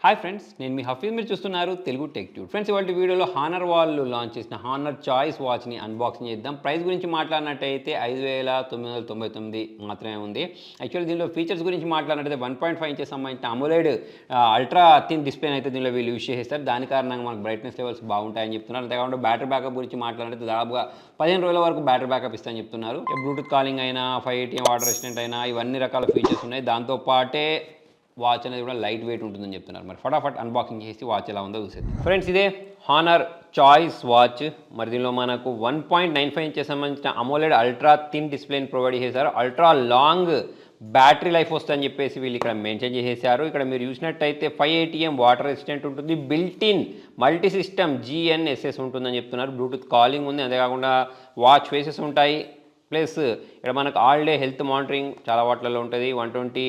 Hi friends, నేను మీ హఫీజ్. మీరు చూస్తున్నారు తెలుగు టెక్ ట్యూబ్. ఫ్రెండ్స్, ఇవాళ వీడియోలో హానర్ వాళ్ళు లాంచ్ చేసిన హానర్ చాయిస్ వాచ్ని అన్బాక్సింగ్ చేద్దాం. ప్రైస్ గురించి మాట్లాడినట్టయితే 5,999 మాత్రమే ఉంది. యాక్చువల్లీ దీనిలో ఫీచర్స్ గురించి మాట్లాడినట్టయితే 1.5 ఇంచెస్ సంబంధించిన అమోలెడ్ అల్ట్రా థిన్ డిస్ప్లే అయితే దీనిలో వీళ్ళు యూజ్ చేస్తారు. దాని కారణంగా మనకు బ్రైట్నెస్ లెవెల్స్ బాగుంటాయని చెప్తున్నారు. అంతేకాకుండా బ్యాటరీ బ్యాకప్ గురించి మాట్లాడినట్టు దాదాపుగా 15 రోజుల వరకు బ్యాటరీ బ్యాకప్ ఇస్తాయని చెప్తున్నారు. బ్లూటూత్ కాలింగ్ అయినా 5ATM వాటర్ రెసిస్టెంట్ అయినా ఇవన్నీ రకాల ఫీచర్స్ ఉన్నాయి. దాంతోపాటే వాచ్ అనేది కూడా లైట్ వెయిట్ ఉంటుందని చెప్తున్నారు. మరి ఫటాఫట్ అన్బాక్సింగ్ చేసి వాచ్ ఎలా ఉందో చూసేది. ఫ్రెండ్స్, ఇదే హానర్ చాయిస్ వాచ్. మరి దీనిలో మనకు 1.95 ఇంచెస్ సంబంధించిన అమోలెడ్ అల్ట్రా థిన్ డిస్ప్లేని ప్రొవైడ్ చేశారు. అల్ట్రా లాంగ్ బ్యాటరీ లైఫ్ వస్తుందని చెప్పేసి వీళ్ళు ఇక్కడ మెన్షన్ చేసేసారు. ఇక్కడ మీరు చూసినట్టయితే 5ATM వాటర్ రెసిస్టెంట్ ఉంటుంది. Built in multi system GNSS ఉంటుందని చెప్తున్నారు. బ్లూటూత్ కాలింగ్ ఉంది. అంతేకాకుండా వాచ్ ఫేసెస్ ఉంటాయి. ప్లస్ ఇక్కడ మనకు ఆల్ డే హెల్త్ మానిటరింగ్ చాలా వాటిలలో ఉంటుంది. 120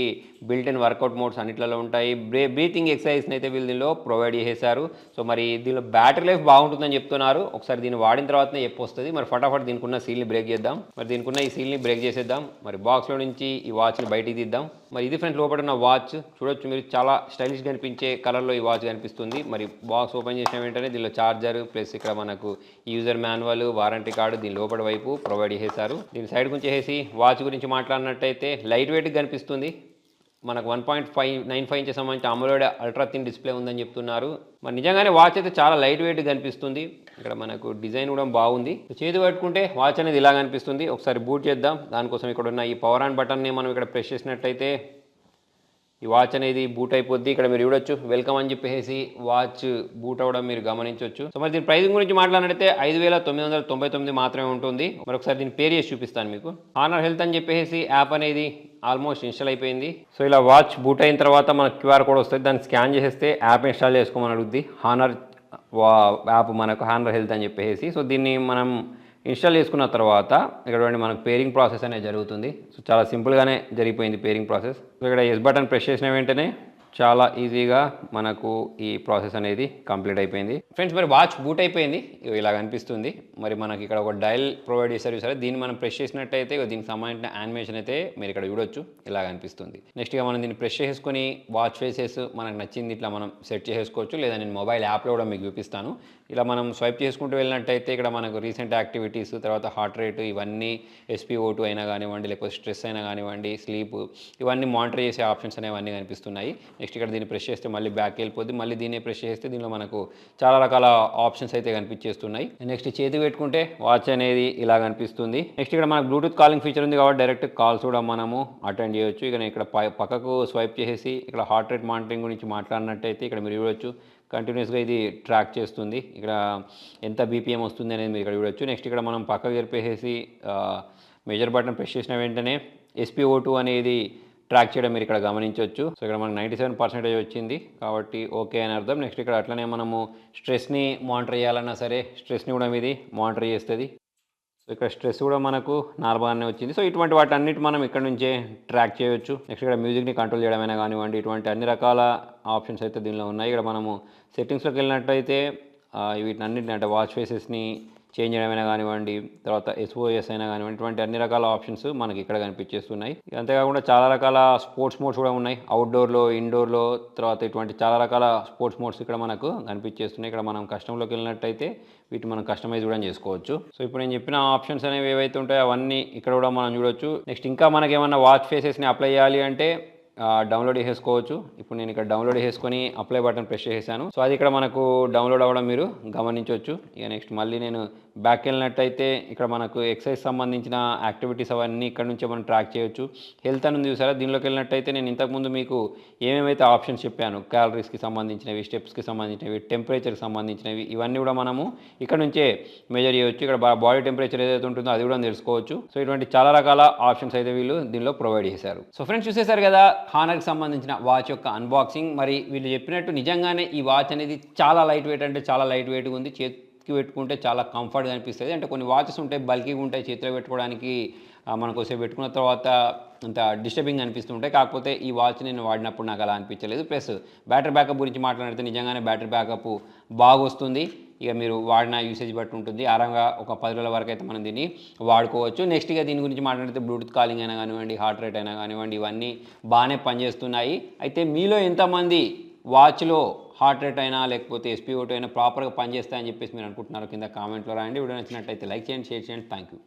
బిల్ట్ ఇన్ వర్కౌట్ మోడ్స్ అన్నిట్లలో ఉంటాయి. బ్రీతింగ్ ఎక్సర్సైజ్ని అయితే వీళ్ళు దీనిలో ప్రొవైడ్ చేశారు. సో మరి దీనిలో బ్యాటరీ లైఫ్ బాగుంటుందని చెప్తున్నారు. ఒకసారి దీన్ని వాడిన తర్వాతనే చెప్పు వస్తుంది. మరి ఫటాఫట్ దీనికి ఉన్న సీల్ని బ్రేక్ చేద్దాం. మరి దీనికి ఉన్న ఈ సీల్ని బ్రేక్ చేసేద్దాం. మరి బాక్స్లో నుంచి ఈ వాచ్ని బయటికి తీద్దాం. మరి ఇది ఫ్రెండ్స్ లోపల ఉన్న వాచ్ చూడొచ్చు మీరు. చాలా స్టైలిష్గా కనిపించే కలర్లో ఈ వాచ్ కనిపిస్తుంది. మరి బాక్స్ ఓపెన్ చేసిన వెంటనే దీనిలో చార్జర్ ప్లస్ ఇక్కడ మనకు యూజర్ మాన్యువల్, వారంటీ కార్డు దీని లోపల వైపు ప్రొవైడ్ చేశారు. దీని సైడ్ గురించి చేసి వాచ్ గురించి మాట్లాడినట్టయితే లైట్ వెయిట్ కనిపిస్తుంది. మనకు 1.95 ఇంచెస్ సంబంధించిన అమోలెడ్ అల్ట్రా థిన్ డిస్ప్లే ఉందని చెప్తున్నారు. మరి నిజంగానే వాచ్ అయితే చాలా లైట్ వెయిట్ కనిపిస్తుంది. ఇక్కడ మనకు డిజైన్ కూడా బాగుంది. చేతి పట్టుకుంటే వాచ్ అనేది ఇలా కనిపిస్తుంది. ఒకసారి బూట్ చేద్దాం. దానికోసం ఇక్కడ ఉన్న ఈ పవర్ ఆన్ బటన్ని మనం ఇక్కడ ప్రెస్ చేసినట్టయితే ఈ వాచ్ అనేది బూట్ అయిపోద్ది. ఇక్కడ మీరు చూడొచ్చు వెల్కమ్ అని చెప్పేసి వాచ్ బూట్ అవ్వడం మీరు గమనించవచ్చు. సో మరి దీని ప్రైసింగ్ గురించి మాట్లాడితే 5,999 మాత్రమే ఉంటుంది. మరొకసారి దీని పేరు చేసి చూపిస్తాను మీకు. హానర్ హెల్త్ అని చెప్పేసి యాప్ అనేది ఆల్మోస్ట్ ఇన్స్టాల్ అయిపోయింది. సో ఇలా వాచ్ బూట్ అయిన తర్వాత మనకు QR కోడ్ వస్తుంది. దాన్ని స్కాన్ చేసేస్తే యాప్ ఇన్స్టాల్ చేసుకోమని అడుగుద్ది. హానర్ యాప్ మనకు హానర్ హెల్త్ అని చెప్పేసి. సో దీన్ని మనం ఇన్స్టాల్ చేసుకున్న తర్వాత ఇక్కడ మనకు పేరింగ్ ప్రాసెస్ అనేది జరుగుతుంది. సో చాలా సింపుల్గానే జరిగిపోయింది పేరింగ్ ప్రాసెస్. సో ఇక్కడ ఎస్ బటన్ ప్రెస్ చేసిన వెంటనే చాలా ఈజీగా మనకు ఈ ప్రాసెస్ అనేది కంప్లీట్ అయిపోయింది. ఫ్రెండ్స్, మరి వాచ్ బూట్ అయిపోయింది. ఇలా కనిపిస్తుంది. మరి మనకి ఇక్కడ ఒక డయల్ ప్రొవైడ్ చేశారు సరే. దీన్ని మనం ప్రెస్ చేసినట్టయితే దీనికి సంబంధించిన యానిమేషన్ అయితే మీరు ఇక్కడ చూడొచ్చు. ఇలా కనిపిస్తుంది. నెక్స్ట్గా మనం దీన్ని ప్రెస్ చేసుకొని వాచ్ ఫేసెస్ మనకు నచ్చింది ఇట్లా మనం సెట్ చేసుకోవచ్చు. లేదా నేను మొబైల్ యాప్లో కూడా మీకు చూపిస్తాను. ఇలా మనం స్వైప్ చేసుకుంటూ వెళ్ళినట్టయితే ఇక్కడ మనకు రీసెంట్ యాక్టివిటీస్, తర్వాత హార్ట్ రేట్, ఇవన్నీ SpO2 అయినా కానివ్వండి, లేకపోతే స్ట్రెస్ అయినా కానివ్వండి, స్లీప్, ఇవన్నీ మానిటర్ చేసే ఆప్షన్స్ అనేవన్నీ కనిపిస్తున్నాయి. నెక్స్ట్ ఇక్కడ దీన్ని ప్రెస్ చేస్తే మళ్ళీ బ్యాక్ వెళ్ళిపోద్ది. మళ్ళీ దీన్ని ప్రెస్ చేస్తే దీనిలో మనకు చాలా రకాల ఆప్షన్స్ అయితే కనిపించేస్తున్నాయి. నెక్స్ట్ చేతి పెట్టుకుంటే వాచ్ అనేది ఇలా కనిపిస్తుంది. నెక్స్ట్ ఇక్కడ మనకు బ్లూటూత్ కాలింగ్ ఫీచర్ ఉంది కాబట్టి డైరెక్ట్ కాల్స్ కూడా మనము అటెండ్ చేయొచ్చు. ఇక ఇక్కడ పక్కకు స్వైప్ చేసేసి ఇక్కడ హార్ట్ రేట్ మానిటరింగ్ గురించి మాట్లాడినట్టయితే ఇక్కడ మీరు చూడొచ్చు. కంటిన్యూస్గా ఇది ట్రాక్ చేస్తుంది. ఇక్కడ ఎంత BPM వస్తుంది అనేది మీరు ఇక్కడ చూడొచ్చు. నెక్స్ట్ ఇక్కడ మనం పక్కకు జరిపేసి మెజర్ బటన్ ప్రెస్ చేసిన వెంటనే SpO2 అనేది ట్రాక్ చేయడం మీరు ఇక్కడ గమనించవచ్చు. సో ఇక్కడ మనకు 97% వచ్చింది కాబట్టి ఓకే అని అర్థం. నెక్స్ట్ ఇక్కడ అట్లనే మనము స్ట్రెస్ని మానిటర్ చేయాలన్నా సరే స్ట్రెస్ని కూడా ఇది మానిటర్ చేస్తుంది. సో ఇక్కడ స్ట్రెస్ కూడా మనకు నార్మల్గానే వచ్చింది. సో ఇటువంటి వాటి అన్నిటి మనం ఇక్కడ నుంచే ట్రాక్ చేయొచ్చు. నెక్స్ట్ ఇక్కడ మ్యూజిక్ని కంట్రోల్ చేయడమైనా కానివ్వండి, ఇటువంటి అన్ని రకాల ఆప్షన్స్ అయితే దీనిలో ఉన్నాయి. ఇక్కడ మనము సెట్టింగ్స్లోకి వెళ్ళినట్టయితే వీటిని అన్నింటిని అంటే వాచ్ ఫేసెస్ని చేంజ్ చేయడమైనా కానివ్వండి, తర్వాత SOS అయినా కానివ్వండి, ఇటువంటి అన్ని రకాల ఆప్షన్స్ మనకి ఇక్కడ కనిపించేస్తున్నాయి. అంతేకాకుండా చాలా రకాల స్పోర్ట్స్ మోడ్స్ కూడా ఉన్నాయి. అవుట్డోర్లో, ఇండోర్లో, తర్వాత ఇటువంటి చాలా రకాల స్పోర్ట్స్ మోడ్స్ ఇక్కడ మనకు కనిపించేస్తున్నాయి. ఇక్కడ మనం కస్టమ్లోకి వెళ్ళినట్టయితే వీటిని మనం కస్టమైజ్ కూడా చేసుకోవచ్చు. సో ఇప్పుడు నేను చెప్పిన ఆప్షన్స్ అనేవి ఏవైతే ఉంటాయో అవన్నీ ఇక్కడ కూడా మనం చూడొచ్చు. నెక్స్ట్ ఇంకా మనకి ఏమన్నా వాచ్ ఫేసెస్ని అప్లై చేయాలి అంటే డౌన్లోడ్ చేసుకోవచ్చు. ఇప్పుడు నేను ఇక్కడ డౌన్లోడ్ చేసుకొని అప్లై బటన్ ప్రెస్ చేశాను. సో అది ఇక్కడ మనకు డౌన్లోడ్ అవ్వడం మీరు గమనించవచ్చు. ఇక నెక్స్ట్ మళ్ళీ నేను బ్యాక్ వెళ్ళినట్టయితే ఇక్కడ మనకు ఎక్సర్సైజ్ సంబంధించిన యాక్టివిటీస్ అవన్నీ ఇక్కడ నుంచే మనం ట్రాక్ చేయొచ్చు. హెల్త్ అని ఉంది చూసారా, దీనిలోకి వెళ్ళినట్టయితే నేను ఇంతకుముందు మీకు ఏమేమైతే ఆప్షన్స్ చెప్పాను, క్యాలరీస్కి సంబంధించినవి, స్టెప్స్కి సంబంధించినవి, టెంపరేచర్కి సంబంధించినవి, ఇవన్నీ కూడా మనము ఇక్కడ నుంచే మెజర్ చేయవచ్చు. ఇక్కడ బాడీ టెంపరేచర్ ఏదైతే ఉంటుందో అది కూడా తెలుసుకోవచ్చు. సో ఇటువంటి చాలా రకాల ఆప్షన్స్ అయితే వీళ్ళు దీనిలో ప్రొవైడ్ చేశారు. సో ఫ్రెండ్స్, చూసేశారు కదా హానర్కి సంబంధించిన వాచ్ యొక్క అన్బాక్సింగ్. మరి వీళ్ళు చెప్పినట్టు నిజంగానే ఈ వాచ్ అనేది చాలా లైట్ వెయిట్, అంటే చాలా లైట్ వెయిట్గా ఉంది. చేతికి పెట్టుకుంటే చాలా కంఫర్ట్గా అనిపిస్తుంది. అంటే కొన్ని వాచెస్ ఉంటాయి బల్కీగా ఉంటాయి, చేతిలో పెట్టుకోవడానికి మనకు ఒకసారి పెట్టుకున్న తర్వాత అంత డిస్టర్బింగ్ అనిపిస్తుంటాయి. కాకపోతే ఈ వాచ్ నేను వాడినప్పుడు నాకు అలా అనిపించలేదు. ప్లస్ బ్యాటరీ బ్యాకప్ గురించి మాట్లాడితే నిజంగానే బ్యాటరీ బ్యాకప్ బాగా వస్తుంది. ఇక మీరు వాడిన యూసేజ్ బట్టి ఉంటుంది. ఆరంగా ఒక 10 రోజుల వరకు అయితే మనం దీన్ని వాడుకోవచ్చు. నెక్స్ట్ ఇక దీని గురించి మాట్లాడితే బ్లూటూత్ కాలింగ్ అయినా కానివ్వండి, హార్ట్ రేట్ అయినా కానివ్వండి, ఇవన్నీ బాగానే పనిచేస్తున్నాయి. అయితే మీలో ఎంతమంది వాచ్లో హార్ట్ రేట్ అయినా లేకపోతే SpO2 అయినా ప్రాపర్గా పనిచేస్తాయని చెప్పేసి మీరు అనుకుంటున్నారు కింద కామెంట్లో రాయండి. వీడియో నచ్చినట్టయితే లైక్ చేయండి, షేర్ చేయండి. Thank you.